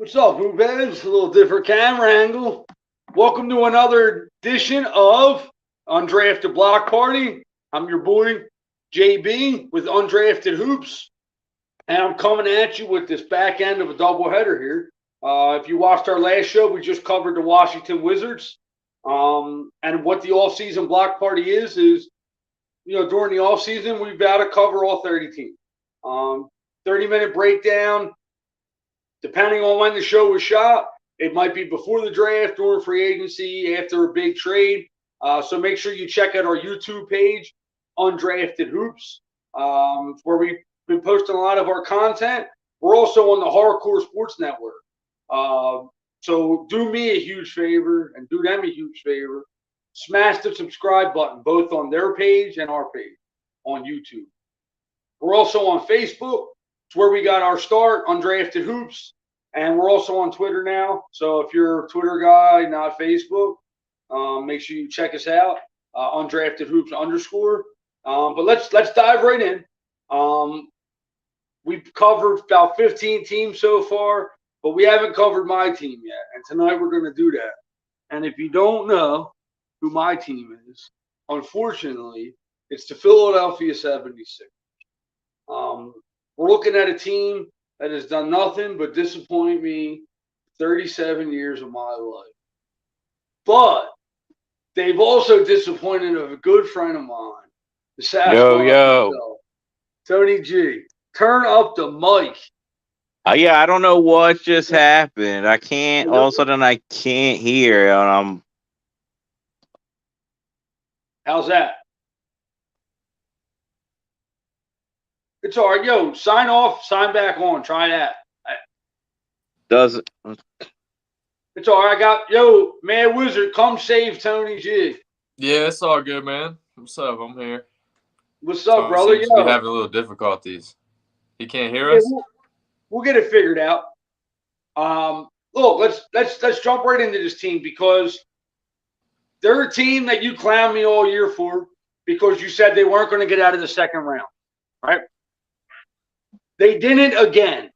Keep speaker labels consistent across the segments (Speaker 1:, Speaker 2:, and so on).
Speaker 1: What's up, Boobheads? A little different camera angle. Welcome to another edition of Undrafted Block Party. I'm your boy, JB, with Undrafted Hoops. And I'm coming at you with this back end of a doubleheader here. If you watched our last show, we just covered the Washington Wizards. And what the Offseason Block Party is, during the offseason, we've got to cover all 30 teams. 30-minute breakdown. Depending on when the show was shot, it might be before the draft, during free agency, after a big trade. So make sure you check out our YouTube page, Undrafted Hoops, where we've been posting a lot of our content. We're also on the Hardcore Sports Network. So do me a huge favor and do them a huge favor. Smash the subscribe button, both on their page and our page on YouTube. We're also on Facebook. It's where we got our start, Undrafted Hoops, and we're also on Twitter now. So if you're a Twitter guy, not Facebook, make sure you check us out, Undrafted Hoops _. But let's dive right in. We've covered about 15 teams so far, but we haven't covered my team yet. And tonight we're going to do that. And if you don't know who my team is, unfortunately, it's the Philadelphia 76ers. We're looking at a team that has done nothing but disappoint me 37 years of my life. But they've also disappointed a good friend of mine, the Sasquatch himself, Tony G. Turn up the mic.
Speaker 2: Yeah, I don't know what just happened. I can't. All of a sudden, I can't hear.
Speaker 1: How's that? It's all right. Yo, sign off, sign back on. Try that.
Speaker 2: Does it?
Speaker 1: It's all right. Mad Wizard, come save Tony G.
Speaker 3: Yeah, it's all good, man. What's up? I'm here.
Speaker 1: What's up, brother?
Speaker 3: Seems to be having a little difficulties. He can't hear us?
Speaker 1: We'll get it figured out. Look, let's jump right into this team because they're a team that you clowned me all year for because you said they weren't going to get out of the second round, right? They didn't again.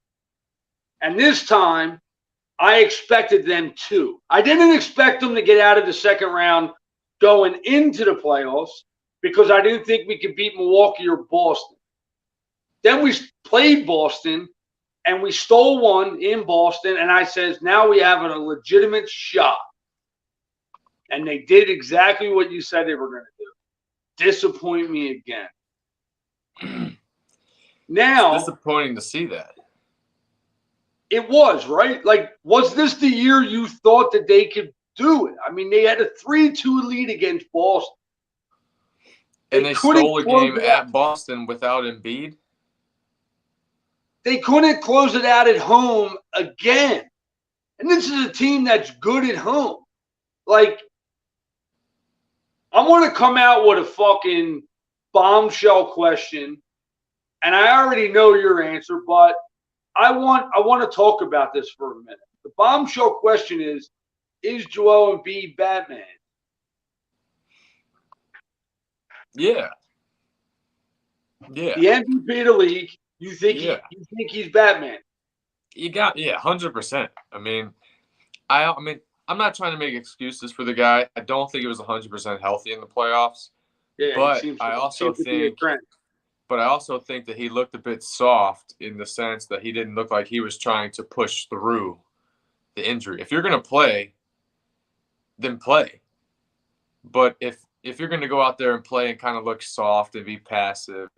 Speaker 1: And this time, I expected them to. I didn't expect them to get out of the second round going into the playoffs because I didn't think we could beat Milwaukee or Boston. Then we played Boston, and we stole one in Boston, and I says, now we have a legitimate shot. And they did exactly what you said they were going to do. Disappoint me again. Now,
Speaker 3: it's disappointing to see that.
Speaker 1: It was, right? Like, was this the year you thought that they could do it? I mean, they had a 3-2 lead against Boston.
Speaker 3: And they stole a game at Boston without Embiid.
Speaker 1: They couldn't close it out at home again. And this is a team that's good at home. Like, I want to come out with a fucking bombshell question. And I already know your answer, but I want to talk about this for a minute. The bombshell question is Joel Embiid Batman?
Speaker 3: Yeah. Yeah.
Speaker 1: The MVP of the league, you think he's Batman?
Speaker 3: 100%. I mean, I'm not trying to make excuses for the guy. I don't think it was 100% healthy in the playoffs.
Speaker 1: Yeah,
Speaker 3: but I also think that he looked a bit soft in the sense that he didn't look like he was trying to push through the injury. If you're going to play, then play. But if you're going to go out there and play and kind of look soft and be passive,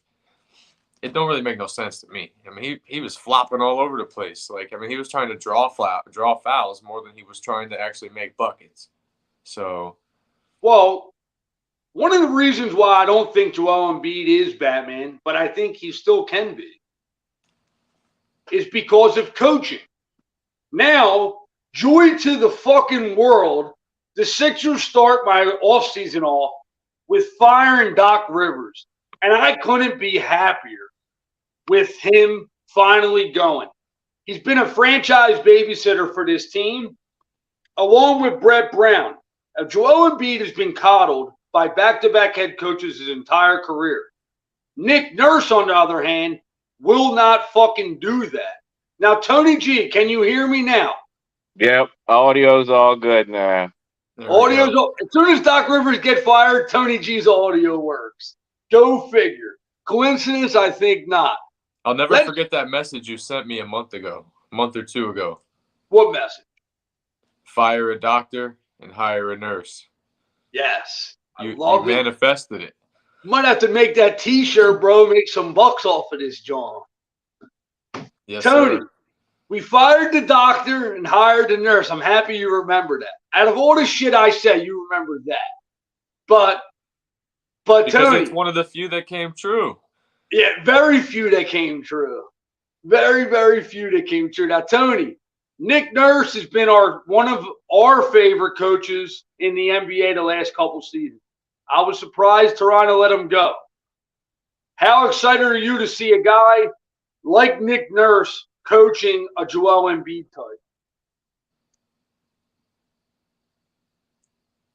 Speaker 3: it don't really make no sense to me. I mean, he was flopping all over the place. He was trying to draw fouls more than he was trying to actually make buckets. So,
Speaker 1: well, one of the reasons why I don't think Joel Embiid is Batman, but I think he still can be, is because of coaching. Now, joy to the fucking world, the Sixers start my offseason off with firing Doc Rivers. And I couldn't be happier with him finally going. He's been a franchise babysitter for this team, along with Brett Brown. Joel Embiid has been coddled by back-to-back head coaches his entire career. Nick Nurse, on the other hand, will not fucking do that. Now, Tony G, can you hear me now?
Speaker 2: Yep, audio's all good now.
Speaker 1: Audio's as soon as Doc Rivers get fired, Tony G's audio works. Go figure. Coincidence? I think not.
Speaker 3: I'll never forget that message you sent me a month or two ago.
Speaker 1: What message?
Speaker 3: Fire a doctor and hire a nurse.
Speaker 1: Yes.
Speaker 3: You
Speaker 1: love it.
Speaker 3: Manifested it.
Speaker 1: Might have to make that T-shirt, bro. Make some bucks off of this, John.
Speaker 3: Yes,
Speaker 1: Tony,
Speaker 3: sir.
Speaker 1: we fired the doctor and hired the nurse. I'm happy you remember that. Out of all the shit I said, you remember that. But
Speaker 3: because
Speaker 1: Tony,
Speaker 3: it's one of the few that came true.
Speaker 1: Yeah, very few that came true. Very, very few that came true. Now, Tony, Nick Nurse has been one of our favorite coaches in the NBA the last couple seasons. I was surprised Toronto let him go. How excited are you to see a guy like Nick Nurse coaching a Joel Embiid type?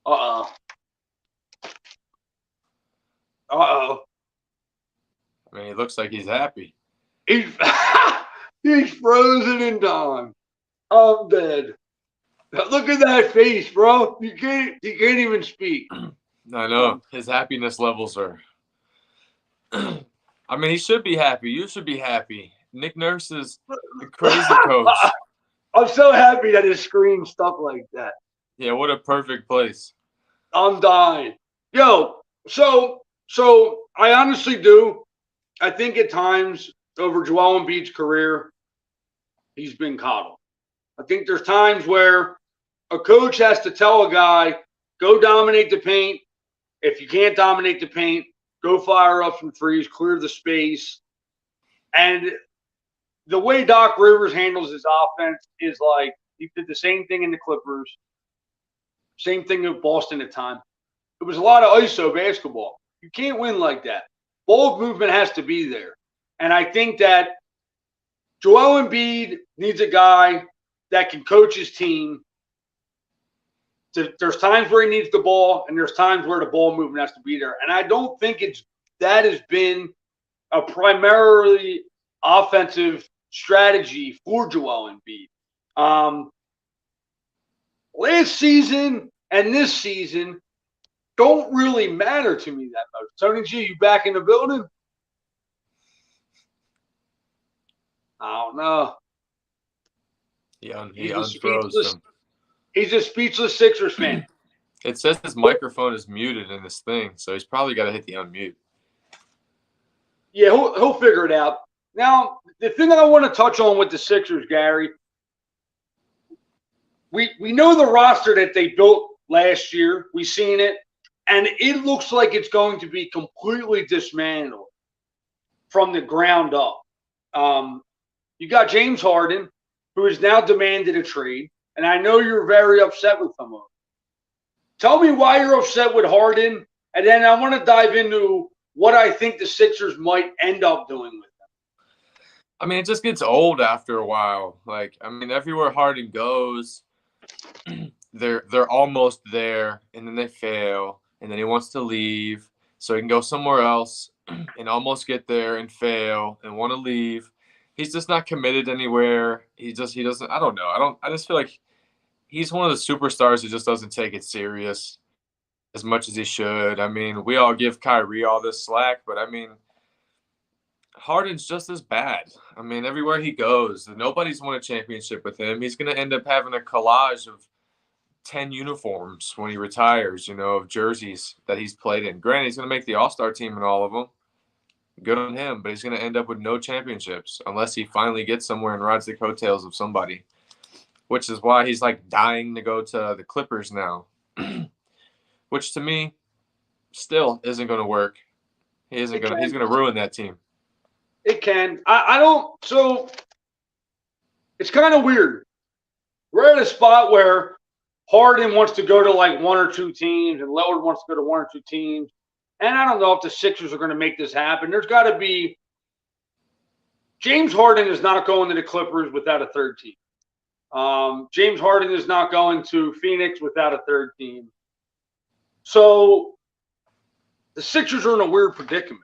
Speaker 1: Uh-oh. Uh-oh.
Speaker 3: I mean, he looks like he's happy.
Speaker 1: He's frozen in time. I'm dead. Look at that face, bro. He can't even speak.
Speaker 3: I know. His happiness levels are I mean, he should be happy. You should be happy. Nick Nurse is a crazy coach.
Speaker 1: I'm so happy that his screen stuck like that.
Speaker 3: Yeah, what a perfect place.
Speaker 1: I'm dying. Yo, so I honestly do. I think at times over Joel Embiid's career, he's been coddled. I think there's times where a coach has to tell a guy, go dominate the paint. If you can't dominate the paint, go fire up some threes, clear the space. And the way Doc Rivers handles his offense is like he did the same thing in the Clippers, same thing in Boston at time. It was a lot of ISO basketball. You can't win like that. Ball movement has to be there. And I think that Joel Embiid needs a guy that can coach his team. There's times where he needs the ball, and there's times where the ball movement has to be there. And I don't think that has been a primarily offensive strategy for Joel Embiid. Last season and this season don't really matter to me that much. Tony G, you back in the building? I don't know.
Speaker 3: He unfroze him.
Speaker 1: He's a speechless Sixers fan.
Speaker 3: It says his microphone is muted in this thing, so he's probably got to hit the unmute.
Speaker 1: Yeah, he'll figure it out. Now, the thing that I want to touch on with the Sixers, Gary, we know the roster that they built last year. We've seen it, and it looks like it's going to be completely dismantled from the ground up. You got James Harden, who has now demanded a trade, and I know you're very upset with him. Tell me why you're upset with Harden, and then I want to dive into what I think the Sixers might end up doing with him.
Speaker 3: I mean, it just gets old after a while. Like, I mean, everywhere Harden goes, they're almost there, and then they fail, and then he wants to leave so he can go somewhere else and almost get there and fail and want to leave. He's just not committed anywhere. He doesn't. I don't know. I just feel like he's one of the superstars who just doesn't take it serious as much as he should. I mean, we all give Kyrie all this slack, but I mean, Harden's just as bad. I mean, everywhere he goes, nobody's won a championship with him. He's going to end up having a collage of 10 uniforms when he retires, of jerseys that he's played in. Granted, he's going to make the All-Star team in all of them. Good on him, but he's going to end up with no championships unless he finally gets somewhere and rides the coattails of somebody, which is why he's like dying to go to the Clippers now, which to me still isn't going to work. He's going to ruin that team.
Speaker 1: It can. I don't. So it's kind of weird. We're at a spot where Harden wants to go to like one or two teams and Lillard wants to go to one or two teams. And I don't know if the Sixers are going to make this happen. There's got to be – James Harden is not going to the Clippers without a third team. James Harden is not going to Phoenix without a third team. So the Sixers are in a weird predicament.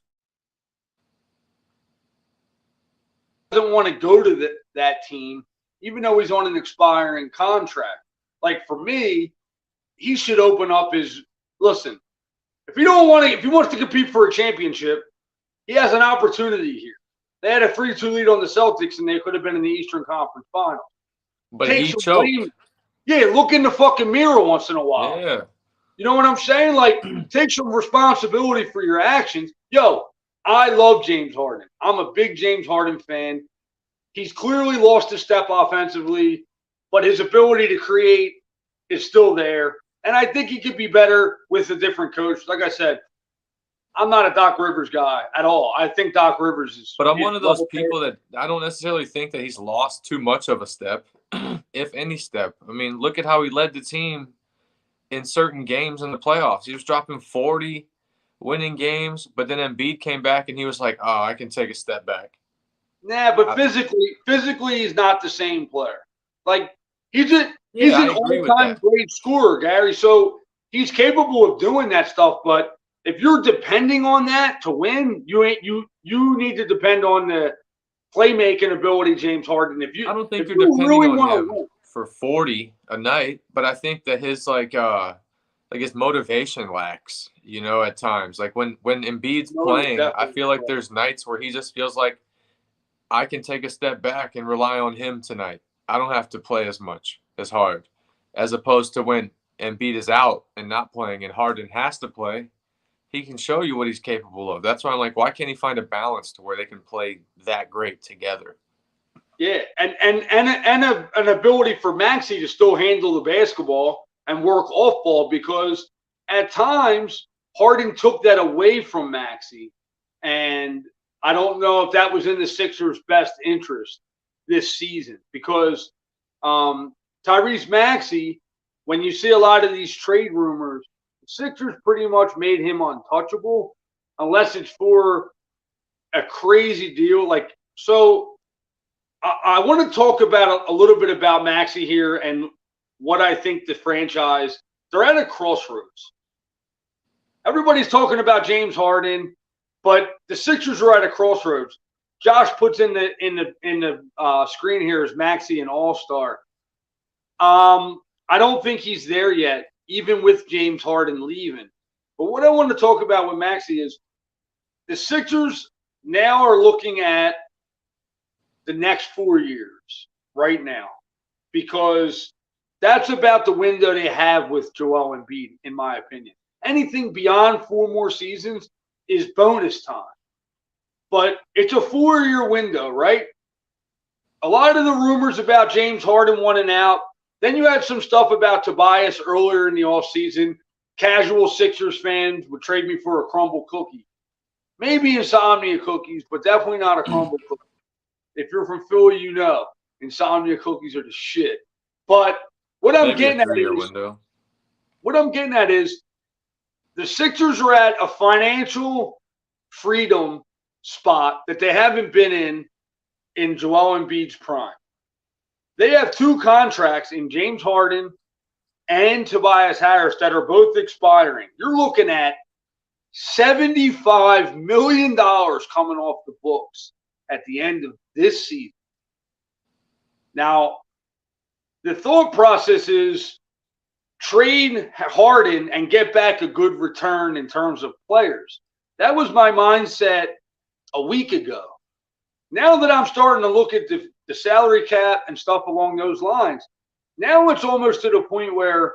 Speaker 1: doesn't want to go to that team, even though he's on an expiring contract. Like for me, he should open up his listen. If he wants to compete for a championship, he has an opportunity here. They had a 3-2 lead on the Celtics, and they could have been in the Eastern Conference Finals.
Speaker 3: But he choked.
Speaker 1: Yeah, look in the fucking mirror once in a while.
Speaker 3: Yeah.
Speaker 1: You know what I'm saying? Like, take some responsibility for your actions. Yo, I love James Harden. I'm a big James Harden fan. He's clearly lost his step offensively, but his ability to create is still there. And I think he could be better with a different coach. Like I said, I'm not a Doc Rivers guy at all. I think Doc Rivers is.
Speaker 3: But I'm one of those people that I don't necessarily think that he's lost too much of a step, if any step. I mean, look at how he led the team in certain games in the playoffs. He was dropping 40, winning games, but then Embiid came back and he was like, "Oh, I can take a step back."
Speaker 1: Nah, but physically, he's not the same player. Like he's an all-time great scorer, Gary. So he's capable of doing that stuff. But if you're depending on that to win, you need to depend on the playmaking ability, James Harden.
Speaker 3: I don't think you're depending on him for 40 a night, but I think that his his motivation lacks, at times. Like when Embiid's playing, I feel like there's nights where he just feels like I can take a step back and rely on him tonight. I don't have to play as much, as hard, as opposed to when Embiid is out and not playing and Harden has to play. He can show you what he's capable of. That's why I'm like, why can't he find a balance to where they can play that great together?
Speaker 1: Yeah, and an ability for Maxey to still handle the basketball and work off ball, because at times Harden took that away from Maxey, and I don't know if that was in the Sixers' best interest this season, because Tyrese Maxey, when you see a lot of these trade rumors, the Sixers pretty much made him untouchable unless it's for a crazy deal. So I want to talk about a little bit about Maxey here and what I think the franchise, they're at a crossroads. Everybody's talking about James Harden, but the Sixers are at a crossroads. Josh puts in the screen here is Maxey an all-star. I don't think he's there yet, even with James Harden leaving. But what I want to talk about with Maxey is the Sixers now are looking at the next 4 years right now, because that's about the window they have with Joel Embiid, in my opinion. Anything beyond 4 more seasons is bonus time. But it's a 4-year window, right? A lot of the rumors about James Harden wanting out. Then you had some stuff about Tobias earlier in the offseason. Casual Sixers fans would trade me for a crumble cookie. Maybe insomnia cookies, but definitely not a crumble cookie. If you're from Philly, you know insomnia cookies are the shit. But what I'm getting at is the Sixers are at a financial freedom spot that they haven't been in Joel Embiid's prime. They have 2 contracts in James Harden and Tobias Harris that are both expiring. You're looking at $75 million coming off the books at the end of this season. Now, the thought process is trade Harden and get back a good return in terms of players. That was my mindset a week ago. Now that I'm starting to look at the salary cap and stuff along those lines, now it's almost to the point where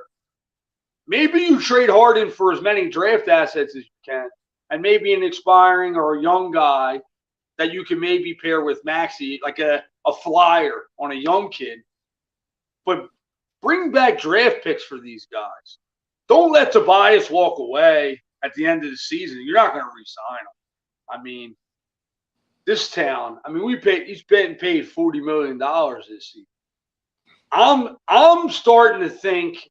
Speaker 1: maybe you trade Harden for as many draft assets as you can, and maybe an expiring or a young guy that you can maybe pair with Maxey, like a flyer on a young kid. But bring back draft picks for these guys. Don't let Tobias walk away at the end of the season. You're not going to re-sign him. I mean, this town, he's been paid $40 million this season. I'm starting to think,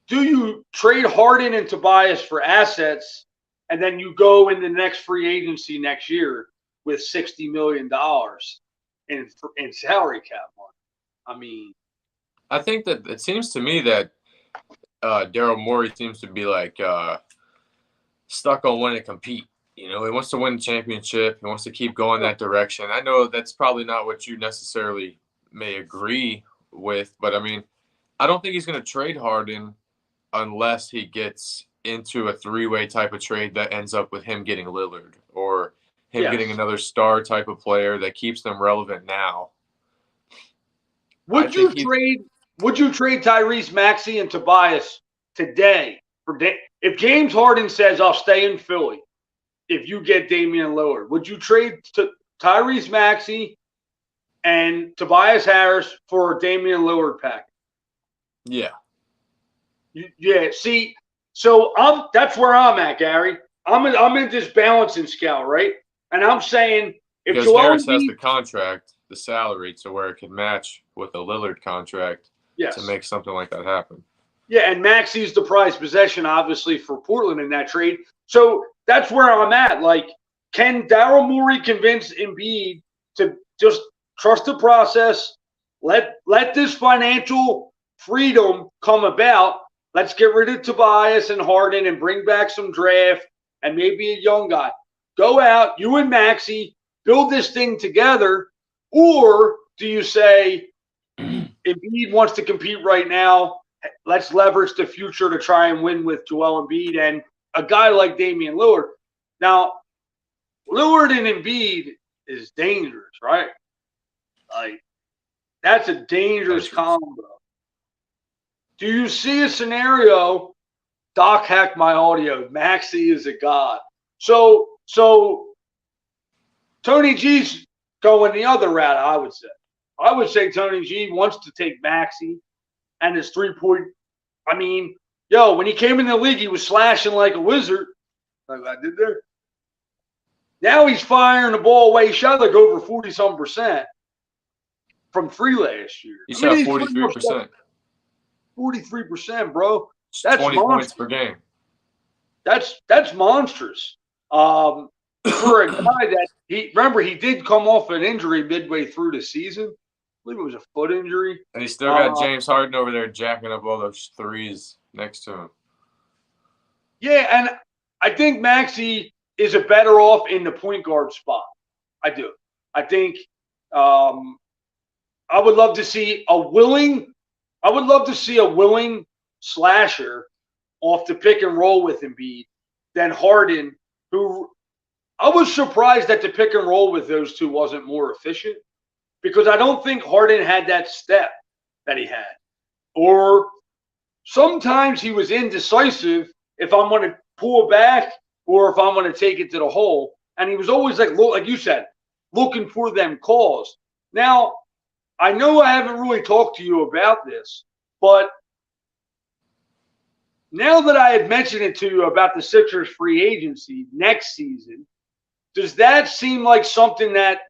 Speaker 1: do you trade Harden and Tobias for assets, and then you go in the next free agency next year with $60 million in salary cap money?
Speaker 3: I think that it seems to me that Daryl Morey seems to be like stuck on wanting to compete. He wants to win the championship. He wants to keep going that direction. I know that's probably not what you necessarily may agree with, but I mean, I don't think he's going to trade Harden unless he gets into a three-way type of trade that ends up with him getting Lillard or him getting
Speaker 1: Yes.
Speaker 3: another star type of player that keeps them relevant now.
Speaker 1: Would you trade Tyrese Maxey and Tobias today if James Harden says I'll stay in Philly if you get Damian Lillard? Would you trade Tyrese Maxey and Tobias Harris for a Damian Lillard pack?
Speaker 3: Yeah.
Speaker 1: Yeah. See, so that's where I'm at, Gary. I'm in this balancing scale, right? And I'm saying if
Speaker 3: because Harris has the contract, the salary, to where it could match with a Lillard contract to make something like that happen.
Speaker 1: Yeah, and Maxey's the prized possession, obviously, for Portland in that trade. So that's where I'm at. Like, can Daryl Morey convince Embiid to just trust the process, let this financial freedom come about? Let's get rid of Tobias and Harden and bring back some draft and maybe a young guy. Go out, you and Maxey, build this thing together. Or do you say Embiid wants to compete right now? Let's leverage the future to try and win with Joel Embiid and a guy like Damian Lillard. Now, Lillard and Embiid is dangerous, right? Like, that's a dangerous combo. Do you see a scenario? Doc hacked my audio. Maxey is a god. So Tony G's going the other route, I would say. I would say Tony G wants to take Maxey and his 3-point. I mean, when he came in the league, he was slashing like a wizard. Like I did there. Now he's firing the ball away. He shot like over 40-some% from 3 last year.
Speaker 3: He shot 43%.
Speaker 1: 43%, bro. That's
Speaker 3: 20 points per game.
Speaker 1: That's monstrous. For a guy that he did come off an injury midway through the season. I believe it was a foot injury.
Speaker 3: And he still got James Harden over there jacking up all those threes next to him.
Speaker 1: Yeah, and I think Maxey is a better off in the point guard spot. I do. I think I would love to see a willing slasher off the pick and roll with Embiid than Harden, who I was surprised that the pick and roll with those two wasn't more efficient because I don't think Harden had that step that he had. Or sometimes he was indecisive if I'm going to pull back or if I'm going to take it to the hole. And he was always like you said, looking for them calls. Now, I know I haven't really talked to you about this, but now that I had mentioned it to you about the Sixers free agency next season, does that seem like something that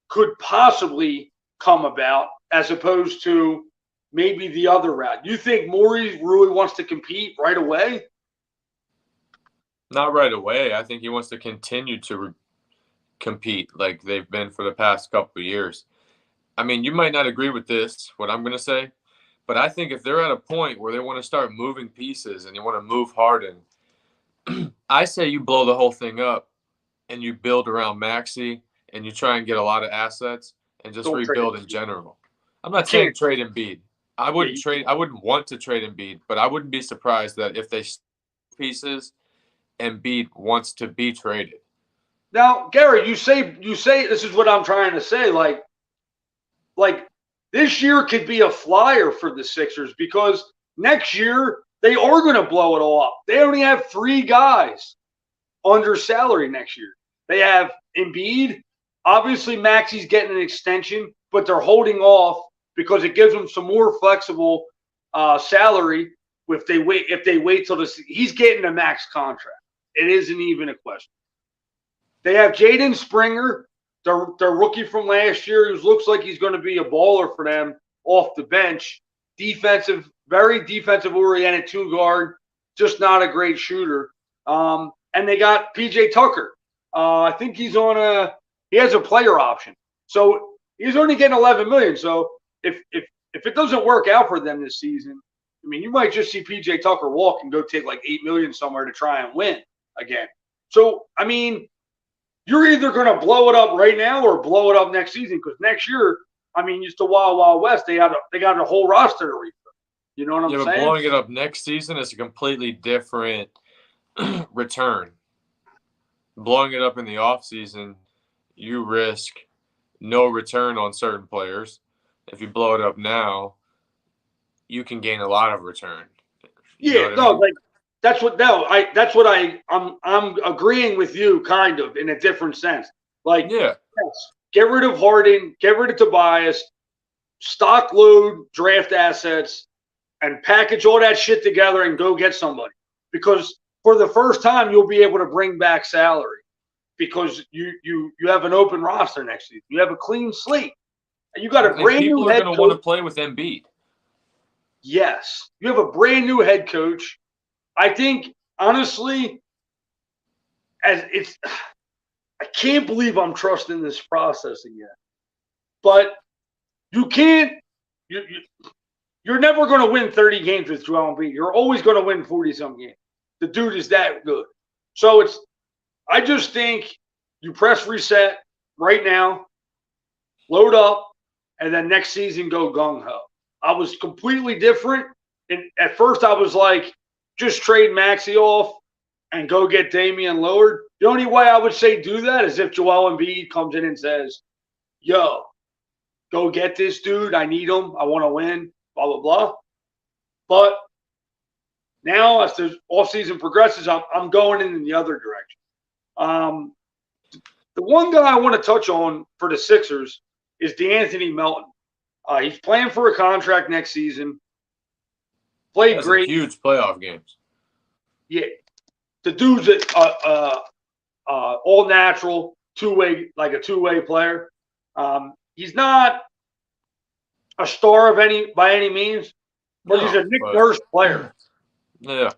Speaker 1: could possibly come about as opposed to maybe the other route? You think Morey really wants to compete right away?
Speaker 3: Not right away. I think he wants to continue to compete like they've been for the past couple of years. I mean, you might not agree with this, what I'm going to say, but I think if they're at a point where they want to start moving pieces and you want to move Harden, I say you blow the whole thing up and you build around Maxey and you try and get a lot of assets and just rebuild in general. I'm not saying trade Embiid. I wouldn't want to trade Embiid, but I wouldn't be surprised that if they pieces, Embiid wants to be traded.
Speaker 1: Now, Gary, you say this is what I'm trying to say. Like this year could be a flyer for the Sixers because next year they are going to blow it all up. They only have 3 guys under salary next year. They have Embiid. Obviously, Maxey's getting an extension, but they're holding off because it gives them some more flexible salary if they wait till he's getting a max contract. It isn't even a question. They have Jaden Springer, their rookie from last year, who looks like he's going to be a baller for them off the bench. Very defensive oriented 2 guard, just not a great shooter. And they got PJ Tucker. I think he has a player option. So he's only getting $11 million. So if it doesn't work out for them this season, I mean, you might just see PJ Tucker walk and go take like $8 million somewhere to try and win again. So, I mean, you're either going to blow it up right now or blow it up next season because next year, I mean, it's the Wild Wild West. They got a whole roster to refill. You know what I'm
Speaker 3: Yeah, but
Speaker 1: saying?
Speaker 3: blowing it up next season is a completely different return. Blowing it up in the offseason, you risk no return on certain players. If you blow it up now, you can gain a lot of return. You know
Speaker 1: Yeah,
Speaker 3: what I
Speaker 1: no,
Speaker 3: mean?
Speaker 1: like I'm agreeing with you kind of in a different sense. Like,
Speaker 3: Yeah.
Speaker 1: yes, get rid of Harden, get rid of Tobias, stock load draft assets, and package all that shit together and go get somebody. Because for the first time, you'll be able to bring back salary because you have an open roster next season. You have a clean slate. And you got a
Speaker 3: And
Speaker 1: brand
Speaker 3: people
Speaker 1: new
Speaker 3: are
Speaker 1: head
Speaker 3: going to want to
Speaker 1: coach.
Speaker 3: play with Embiid.
Speaker 1: Yes. You have a brand new head coach. I think, honestly, I can't believe I'm trusting this process again. But you can't. You're never going to win 30 games with Joel Embiid. You're always going to win 40-some games. The dude is that good. So I just think you press reset right now, load up, and then next season go gung-ho. I was completely different. And at first I was like, just trade Maxey off and go get Damian Lillard. The only way I would say do that is if Joel Embiid comes in and says, yo, go get this dude. I need him. I want to win, blah, blah, blah. But now as the offseason progresses, I'm going in the other direction. The one guy I want to touch on for the Sixers is DeAnthony Melton. He's playing for a contract next season. Played
Speaker 3: That's
Speaker 1: great.
Speaker 3: huge playoff games.
Speaker 1: Yeah. The dude's all natural, like a two-way player. He's not a star by any means, but he's a Nick Nurse player.
Speaker 3: Yeah.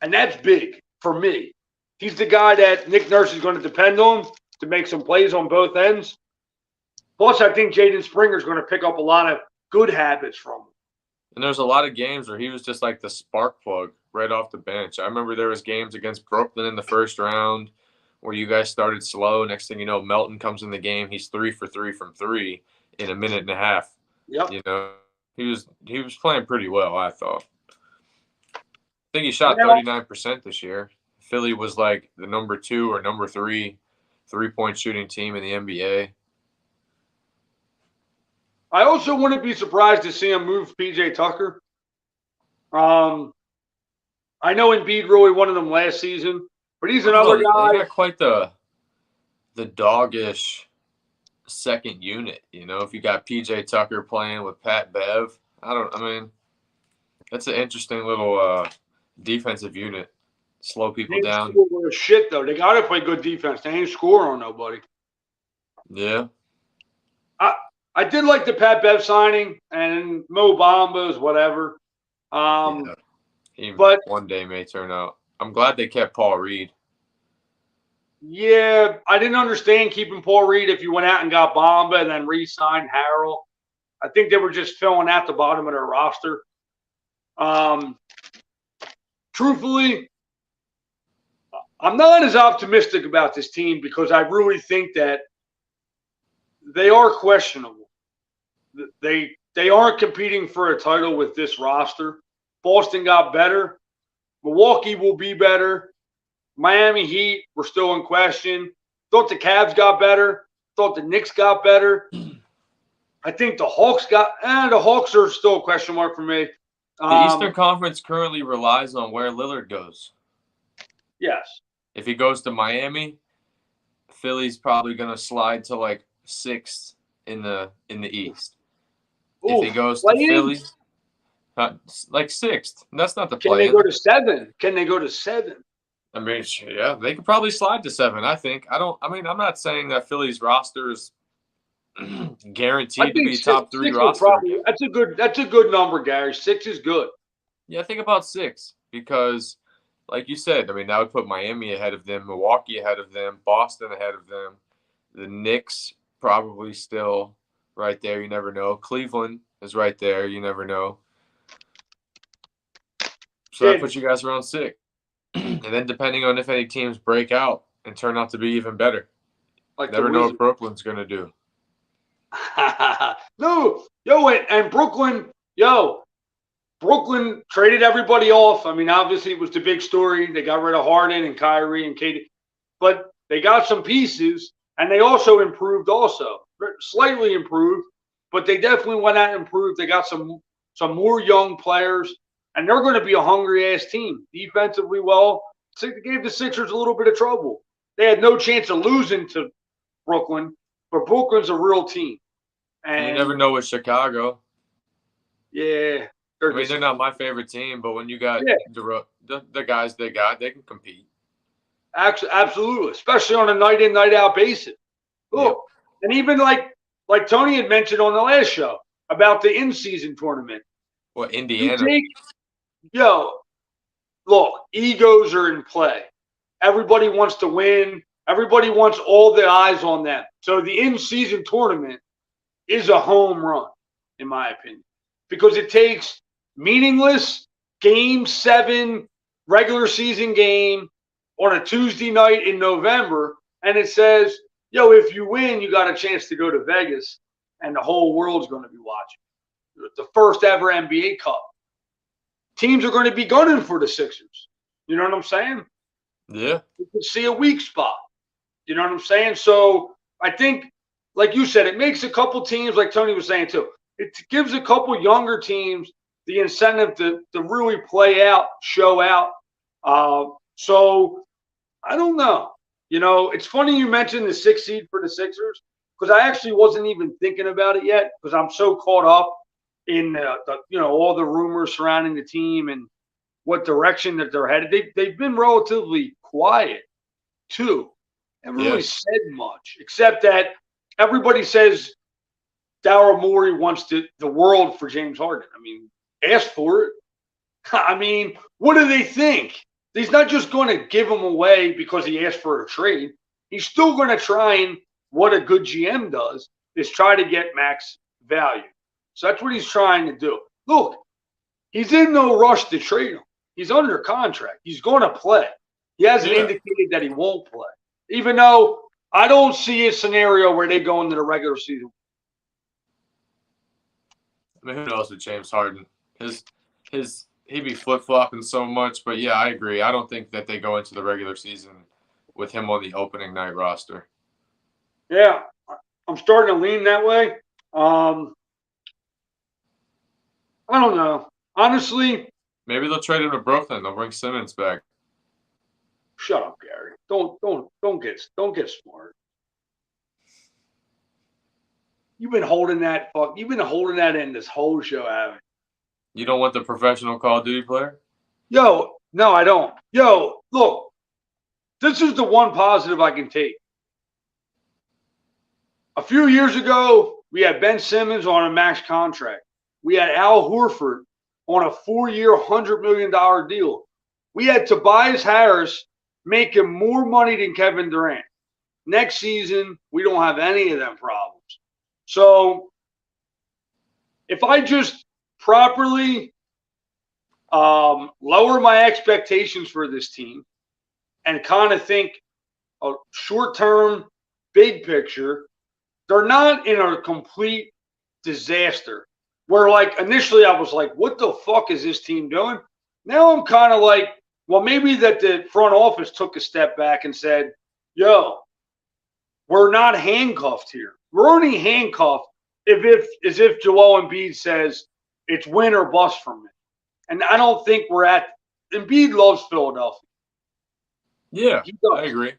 Speaker 1: And that's big for me. He's the guy that Nick Nurse is going to depend on to make some plays on both ends. Plus, I think Jaden Springer is going to pick up a lot of good habits from him.
Speaker 3: And there's a lot of games where he was just like the spark plug right off the bench. I remember there was games against Brooklyn in the first round where you guys started slow. Next thing you know, Melton comes in the game. He's 3 for 3 from 3 in a minute and a half.
Speaker 1: Yep.
Speaker 3: You know, he was playing pretty well, I thought. I think he shot 39% this year. Philly was like the number 2 or number 3 3-point shooting team in the NBA.
Speaker 1: I also wouldn't be surprised to see him move PJ Tucker. I know Embiid really wanted him last season, but he's another guy.
Speaker 3: They got quite the doggish second unit. You know, if you got PJ Tucker playing with Pat Bev, that's an interesting little defensive unit. Slow people down.
Speaker 1: Shit though, they got to play good defense. They ain't score on nobody.
Speaker 3: Yeah.
Speaker 1: I did like the Pat Bev signing and Mo Bamba's whatever. But
Speaker 3: one day may turn out. I'm glad they kept Paul Reed.
Speaker 1: Yeah, I didn't understand keeping Paul Reed if you went out and got Bamba and then re-signed Harrell. I think they were just filling out the bottom of their roster. Truthfully, I'm not as optimistic about this team because I really think that they are questionable. They aren't competing for a title with this roster. Boston got better. Milwaukee will be better. Miami Heat were still in question. Thought the Cavs got better. Thought the Knicks got better. I think the Hawks the Hawks are still a question mark for me.
Speaker 3: The Eastern Conference currently relies on where Lillard goes.
Speaker 1: Yes.
Speaker 3: If he goes to Miami, Philly's probably going to slide to like 6th in the East.
Speaker 1: Ooh,
Speaker 3: if he goes to Philly, like 6th. That's not the play.
Speaker 1: Can they go to 7? Can they go to 7?
Speaker 3: I mean, yeah, they could probably slide to 7, I think. I'm not saying that Philly's roster is guaranteed to be top 3 roster.
Speaker 1: That's a good number, Gary. 6 is good.
Speaker 3: Yeah, think about 6 because, like you said, that would put Miami ahead of them, Milwaukee ahead of them, Boston ahead of them, the Knicks probably still right there. You never know. Cleveland is right there. You never know. So that puts you guys around 6. And then depending on if any teams break out and turn out to be even better.
Speaker 1: Like
Speaker 3: Never know what Brooklyn's going to do.
Speaker 1: No, and Brooklyn traded everybody off. I mean, obviously it was the big story. They got rid of Harden and Kyrie and KD, but they got some pieces, and they also improved slightly improved, but they definitely went out and improved. They got some more young players, and they're going to be a hungry-ass team. Defensively well, they gave the Sixers a little bit of trouble. They had no chance of losing to Brooklyn, but Brooklyn's a real team. And
Speaker 3: you never know with Chicago.
Speaker 1: Yeah.
Speaker 3: I mean, they're not my favorite team, but when you got the guys they got, they can compete.
Speaker 1: Absolutely, especially on a night-in, night-out basis. Look, and even like Tony had mentioned on the last show about the in-season tournament.
Speaker 3: Well, Indiana.
Speaker 1: Look, egos are in play. Everybody wants to win. Everybody wants all the eyes on them. So the in-season tournament is a home run, in my opinion, because it takes meaningless Game 7 regular season game on a Tuesday night in November, and it says, if you win, you got a chance to go to Vegas, and the whole world's going to be watching. The first ever NBA Cup. Teams are going to be gunning for the Sixers. You know what I'm saying?
Speaker 3: Yeah.
Speaker 1: You can see a weak spot. You know what I'm saying? So I think, like you said, it makes a couple teams, like Tony was saying too, it gives a couple younger teams the incentive to really play out, show out. So I don't know. It's funny you mentioned the 6th seed for the Sixers, because I actually wasn't even thinking about it yet, because I'm so caught up in all the rumors surrounding the team and what direction that they're headed. They've been relatively quiet too. Haven't really said much, except that everybody says Daryl Morey wants the world for James Harden. I mean, ask for it. I mean, what do they think? He's not just going to give him away because he asked for a trade. He's still going to try, and what a good GM does is try to get max value. So that's what he's trying to do. Look, he's in no rush to trade him. He's under contract. He's going to play. He hasn't indicated that he won't play, even though I don't see a scenario where they go into the regular season.
Speaker 3: I mean, who knows with James Harden? He'd be flip-flopping so much, but yeah, I agree. I don't think that they go into the regular season with him on the opening night roster.
Speaker 1: Yeah, I'm starting to lean that way. I don't know. Honestly,
Speaker 3: maybe they'll trade him to Brooklyn. They'll bring Simmons back.
Speaker 1: Shut up, Gary. Don't get smart. You've been holding that in this whole show, haven't you?
Speaker 3: You don't want the professional Call of Duty player?
Speaker 1: No, I don't. Look, this is the one positive I can take. A few years ago, we had Ben Simmons on a max contract. We had Al Horford on a 4-year, $100 million deal. We had Tobias Harris making more money than Kevin Durant. Next season, we don't have any of them problems. So if I just properly lower my expectations for this team and kind of think a short-term, big picture, they're not in a complete disaster. Where, like, initially I was like, what the fuck is this team doing? Now I'm kind of like, well, maybe that the front office took a step back and said, we're not handcuffed here. We're only handcuffed if Joel Embiid says it's win or bust for me. And I don't think we're at – Embiid loves Philadelphia.
Speaker 3: Yeah, I agree.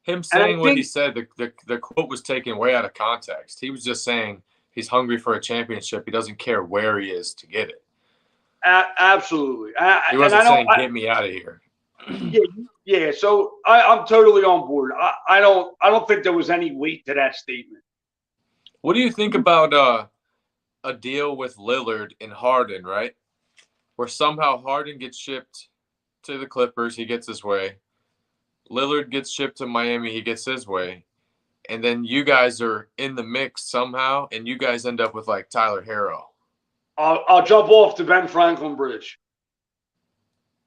Speaker 3: Him saying what he said, the quote was taken way out of context. He was just saying he's hungry for a championship. He doesn't care where he is to get it.
Speaker 1: Absolutely.
Speaker 3: He wasn't saying, get me out of here.
Speaker 1: Yeah. So I'm totally on board. I don't think there was any weight to that statement.
Speaker 3: What do you think about a deal with Lillard and Harden, right? Where somehow Harden gets shipped to the Clippers, he gets his way. Lillard gets shipped to Miami, he gets his way. And then you guys are in the mix somehow, and you guys end up with, like, Tyler Herro.
Speaker 1: I'll jump off the Ben Franklin bridge.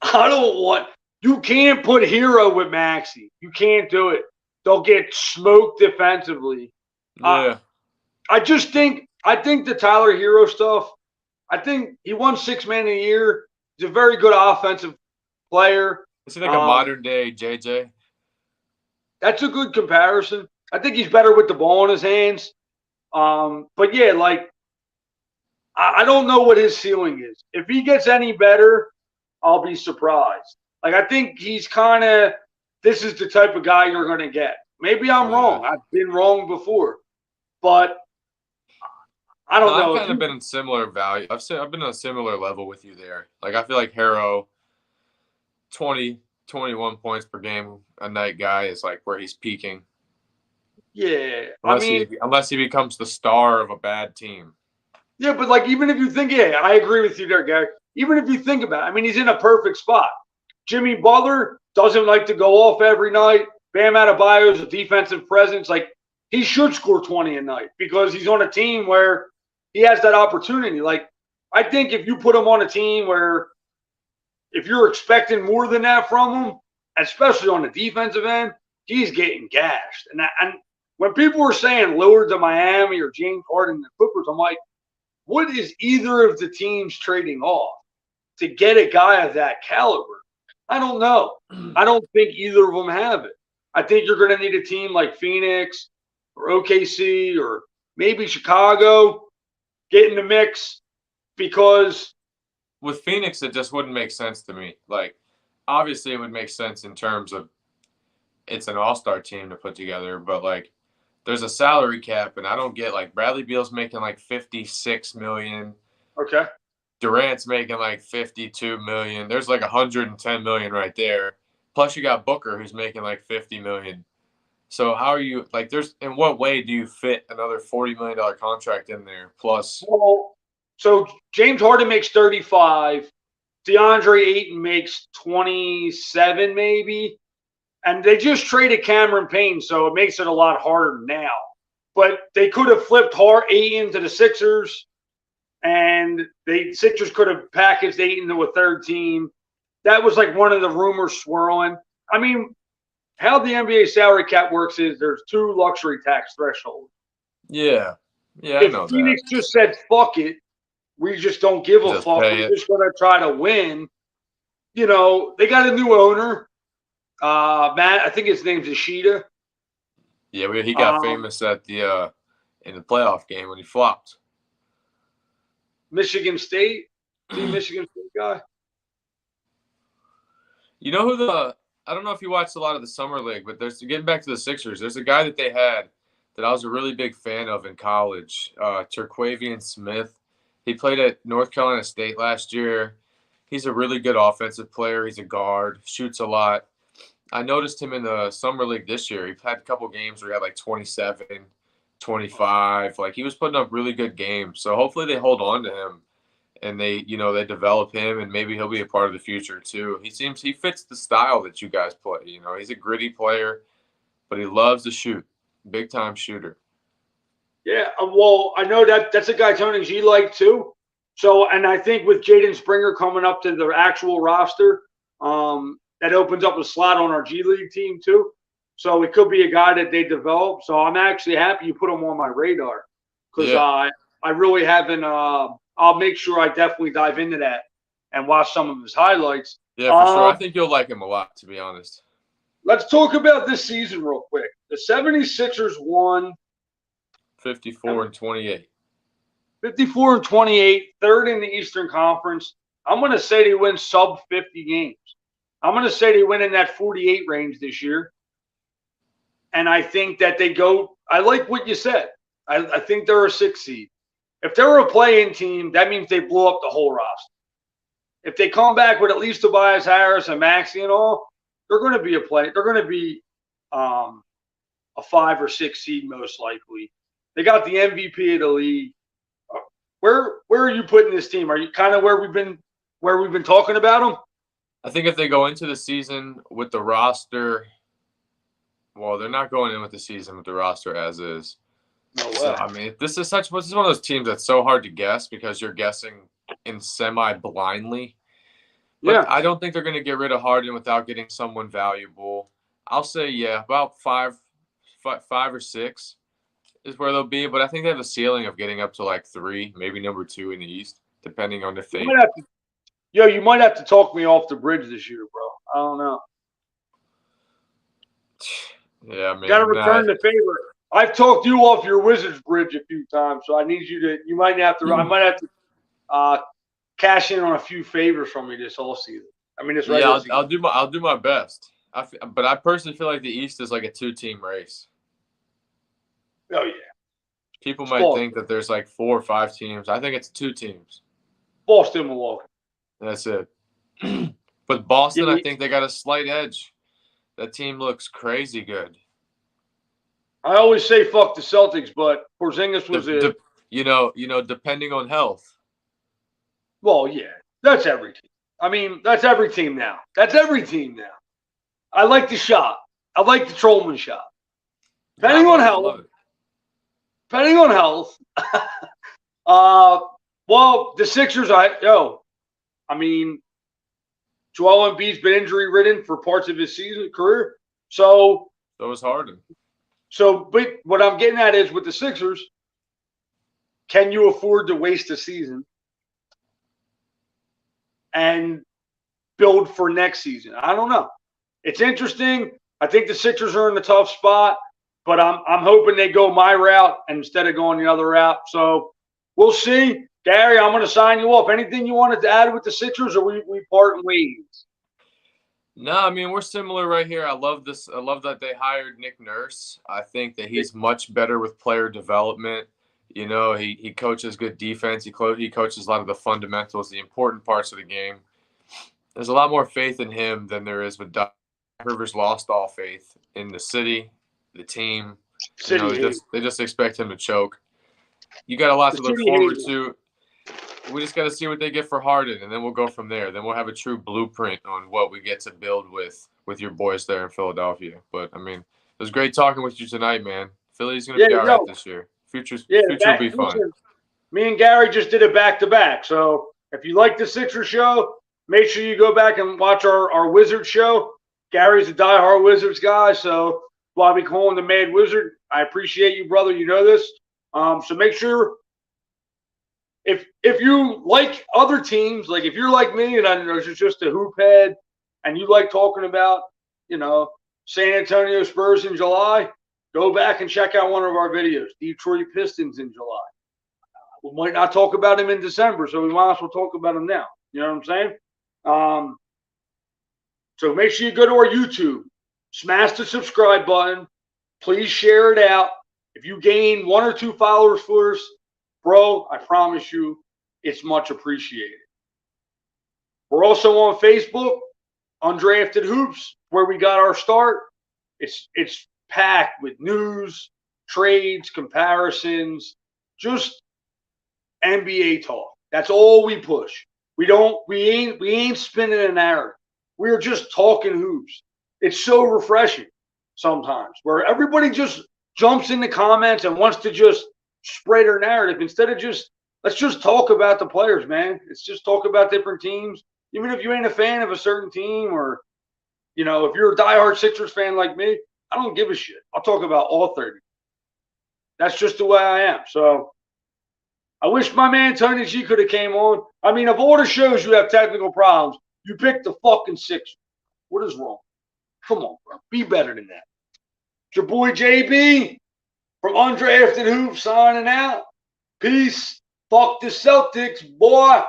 Speaker 1: I don't want You can't put Hero with Maxey. You can't do it. They'll get smoked defensively.
Speaker 3: Yeah.
Speaker 1: I think the Tyler Hero stuff, I think he won 6-man of the year. He's a very good offensive player.
Speaker 3: Is he like a modern day JJ?
Speaker 1: That's a good comparison. I think he's better with the ball in his hands. But yeah, like I don't know what his ceiling is. If he gets any better, I'll be surprised. Like I think he's kind of this is the type of guy you're going to get. Maybe I'm wrong. I've been wrong before, but I don't know.
Speaker 3: I've kind of been in similar value. I've been on a similar level with you there. Like I feel like Harrow, 20, 21 points per game a night guy is like where he's peaking.
Speaker 1: Yeah,
Speaker 3: Unless he becomes the star of a bad team.
Speaker 1: Yeah, but like even if you think, yeah, I agree with you there, Gary. Even if you think about it, I mean, he's in a perfect spot. Jimmy Butler doesn't like to go off every night. Bam Adebayo is a defensive presence. Like he should score 20 a night because he's on a team where he has that opportunity. Like I think if you put him on a team where if you're expecting more than that from him, especially on the defensive end, he's getting gashed. And when people were saying Lillard to Miami or James Harden to the Clippers, I'm like, what is either of the teams trading off to get a guy of that caliber? I don't know. I don't think either of them have it. I think you're going to need a team like Phoenix or OKC or maybe Chicago get in the mix because
Speaker 3: with Phoenix, it just wouldn't make sense to me. Like, obviously, it would make sense in terms of it's an all-star team to put together, but like, there's a salary cap, and I don't get like Bradley Beal's making like $56 million.
Speaker 1: Okay.
Speaker 3: Durant's making like $52 million. There's like $110 million right there. Plus, you got Booker who's making like $50 million. So how are you like? In what way do you fit another $40 million contract in there? Plus,
Speaker 1: well, so James Harden makes 35. DeAndre Ayton makes 27, maybe. And they just traded Cameron Payne, so it makes it a lot harder now. But they could have flipped Ayton to the Sixers, and the Sixers could have packaged Ayton to a third team. That was like one of the rumors swirling. I mean, how the NBA salary cap works is there's 2 luxury tax thresholds.
Speaker 3: Yeah, I know
Speaker 1: if Phoenix
Speaker 3: that.
Speaker 1: just said, fuck it, we just don't give a fuck. We're just going to try to win. You know, they got a new owner. Matt, I think his name's Ishida.
Speaker 3: Yeah, he got famous at the in the playoff game when he flopped.
Speaker 1: Michigan State, Michigan State guy.
Speaker 3: You know who I don't know if you watched a lot of the summer league, but getting back to the Sixers. There's a guy that they had that I was a really big fan of in college, Terquavian Smith. He played at North Carolina State last year. He's a really good offensive player. He's a guard, shoots a lot. I noticed him in the summer league this year. He had a couple games where he had like 27, 25. Like he was putting up really good games. So hopefully they hold on to him and they develop him and maybe he'll be a part of the future too. He fits the style that you guys play. You know, he's a gritty player, but he loves to shoot. Big time shooter. Yeah,
Speaker 1: well, I know that's a guy Tony G liked too. So, and I think with Jaden Springer coming up to the actual roster, that opens up a slot on our G League team too. So it could be a guy that they develop. So I'm actually happy you put him on my radar because I really haven't. I'll make sure I definitely dive into that and watch some of his highlights.
Speaker 3: Yeah, for sure. I think you'll like him a lot, to be honest.
Speaker 1: Let's talk about this season real quick. The 76ers won
Speaker 3: 54-28.
Speaker 1: 54-28, third in the Eastern Conference. I'm going to say they win sub 50 games. I'm going to say they win in that 48 range this year. And I think that they go – I like what you said. I think they're a 6 seed. If they're a play-in team, that means they blew up the whole roster. If they come back with at least Tobias Harris and Maxey and all, they're going to be a play. They're going to be a 5 or 6 seed most likely. They got the MVP of the league. Where are you putting this team? Are you kind of where we've been talking about them?
Speaker 3: I think if they go into the season with the roster, well, they're not going in with the season with the roster as is.
Speaker 1: No way.
Speaker 3: So, I mean, this is one of those teams that's so hard to guess because you're guessing in semi-blindly. But
Speaker 1: Yeah.
Speaker 3: I don't think they're going to get rid of Harden without getting someone valuable. I'll say, yeah, about five or six is where they'll be. But I think they have a ceiling of getting up to like 3, maybe number 2 in the East, depending on if
Speaker 1: You
Speaker 3: they.
Speaker 1: might have to, you might have to talk me off the bridge this year, bro. I don't know.
Speaker 3: Yeah,
Speaker 1: Got to
Speaker 3: man.
Speaker 1: return the favor. I've talked you off your Wizards bridge a few times, so I need you to. You might have to. I might have to cash in on a few favors from you this whole season. I mean, this regular
Speaker 3: Yeah,
Speaker 1: season.
Speaker 3: I'll do my best. But I personally feel like the East is like a 2-team race.
Speaker 1: Oh yeah.
Speaker 3: People
Speaker 1: It's
Speaker 3: might
Speaker 1: Boston.
Speaker 3: think that there's like 4 or 5 teams. I think it's 2 teams.
Speaker 1: Boston, Milwaukee.
Speaker 3: That's it. But Boston,
Speaker 1: Yeah,
Speaker 3: I think they got a slight edge. That team looks crazy good.
Speaker 1: I always say fuck the Celtics, but Porzingis was
Speaker 3: Depending on health.
Speaker 1: well, yeah, that's every team. I mean, that's every team now. That's every team now. I like the shot. I like the Trollman shot. Depending on
Speaker 3: I
Speaker 1: health.
Speaker 3: love it.
Speaker 1: Depending on health. Well, the Sixers, I mean, Joel Embiid's been injury ridden for parts of his career. So
Speaker 3: was Harden.
Speaker 1: but what I'm getting at is with the Sixers, can you afford to waste a season and build for next season? I don't know. It's interesting. I think the Sixers are in a tough spot, but I'm hoping they go my route instead of going the other route. So we'll see. Gary, I'm going to sign you off. Anything you wanted to add with the Sixers, or we part ways?
Speaker 3: No, I mean, we're similar right here. I love this. I love that they hired Nick Nurse. I think that he's much better with player development. You know, he coaches good defense. He coaches a lot of the fundamentals, the important parts of the game. There's a lot more faith in him than there is with Doc. Rivers lost all faith in the city, the team. They just expect him to choke. You got a lot to look forward to. We just got to see what they get for Harden, and then we'll go from there. Then we'll have a true blueprint on what we get to build with your boys there in Philadelphia. But, I mean, it was great talking with you tonight, man. Philly's going to be all right this year. Future will be fun.
Speaker 1: Listen, me and Gary just did it back-to-back. So if you like the Sixers show, make sure you go back and watch our Wizards show. Gary's a diehard Wizards guy, so while we call him the Mad Wizard, I appreciate you, brother. You know this. So make sure if you like other teams, like if you're like me and I know you're just a hoop head and you like talking about, San Antonio Spurs in July, go back and check out one of our videos, Detroit Pistons in July. We might not talk about them in December, so we might as well talk about them now. You know what I'm saying? So make sure you go to our YouTube, smash the subscribe button. Please share it out. If you gain 1 or 2 followers for us, bro, I promise you it's much appreciated. We're also on Facebook, Undrafted Hoops, where we got our start. It's packed with news, trades, comparisons, just NBA talk. That's all we push. We ain't spinning a narrative. We're just talking hoops. It's so refreshing sometimes where everybody just jumps in the comments and wants to just spread their narrative instead of let's just talk about the players, man. Let's just talk about different teams. Even if you ain't a fan of a certain team or, if you're a diehard Sixers fan like me, I don't give a shit. I'll talk about all 30. That's just the way I am. So I wish my man Tony G could have came on. I mean, of all the shows you have technical problems, you picked the fucking Sixers. What is wrong? Come on, bro. Be better than that. It's your boy JB from Undrafted Hoops signing out. Peace. Fuck the Celtics, boy.